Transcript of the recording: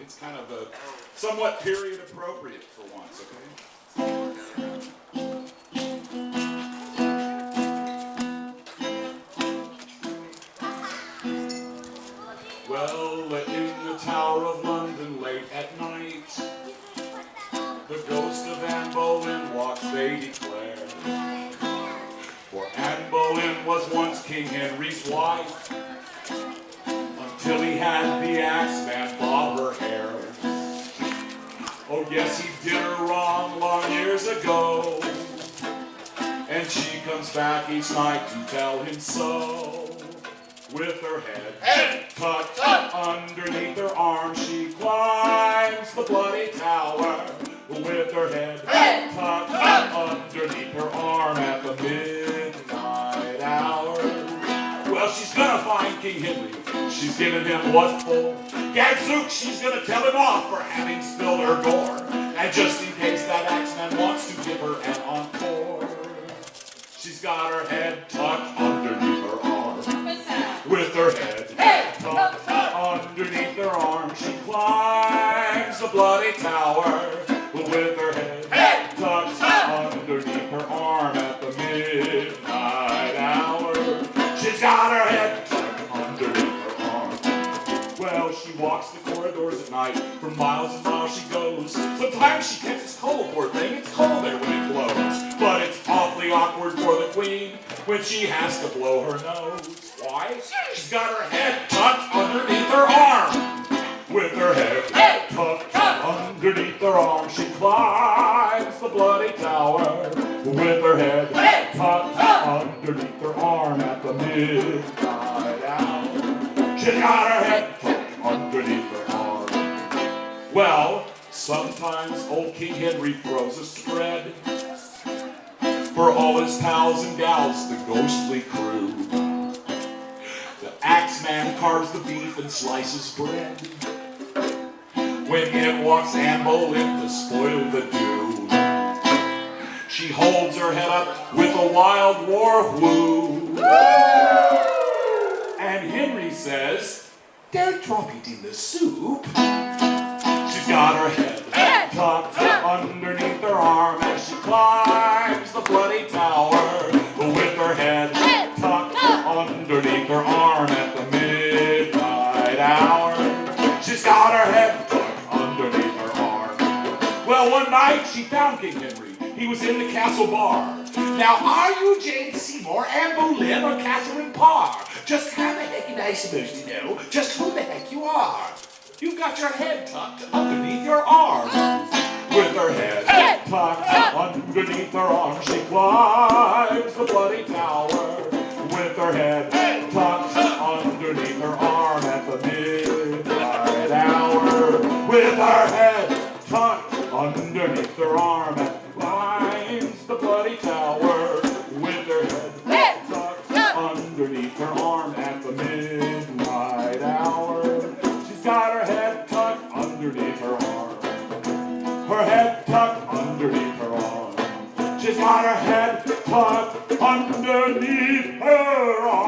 it's kind of a somewhat period appropriate for once, okay? Well, in the Tower of London late at night, the ghost of Anne Boleyn walks, they declare. For Anne Boleyn was once King Henry's wife, until he had the Axeman bob her hair. Oh yes, he did her wrong long years ago, and she comes back each night to tell him so. With her head tucked underneath her arm, she climbs the bloody tower. With her head tucked underneath her arm at the midnight hour. Well, she's gonna find King Henry. She's giving him what for? Gadzooks, she's gonna tell him off for having spilled her gore. And just in case that Axeman wants to give her an encore, she's got her head tucked underneath her arm. With her head tucked underneath her arm, she climbs the bloody tower. With her head tucked underneath her arm at the midnight hour. She's got her head tucked underneath her arm. Well, she walks the corridors at night. For miles and miles she goes. Sometimes she catches cold, poor thing. It's cold there when it blows. But it's awfully awkward for the queen when she has to blow her nose. Why? She's got her head tucked underneath her arm. With her head tucked underneath her arm, she climbs the bloody tower. With her head tucked underneath her arm at the midnight hour. She got her head tucked underneath her arm. Well, sometimes old King Henry throws a spread for all his pals and gals, the ghostly crew. The Axeman carves the beef and slices bread. When in walks Anne Boleyn to spoil the dew, she holds her head up with a wild war whoo. And Henry says, "Don't drop it in the soup." She's got her head tucked underneath her arm as she climbs the bloody tower. With her head tucked underneath her arm at the midnight hour. She's got her head tucked underneath her arm. Well, one night she found King Henry. He was in the castle bar. "Now, are you Jane Seymour, Anne Boleyn, or Catherine Parr? Just how the heck am I supposed to know just who the heck you are? You've got your head tucked underneath your arm." With her head tucked underneath her arm, she climbs the bloody tower. With her head tucked underneath her arm at the midnight hour. With her head tucked underneath her arm, and climbs the bloody tower. With her head tucked underneath her arm at the midnight hour. She's got her head tucked underneath her arm. Her head tucked underneath her arm. She's got her head tucked underneath her arm.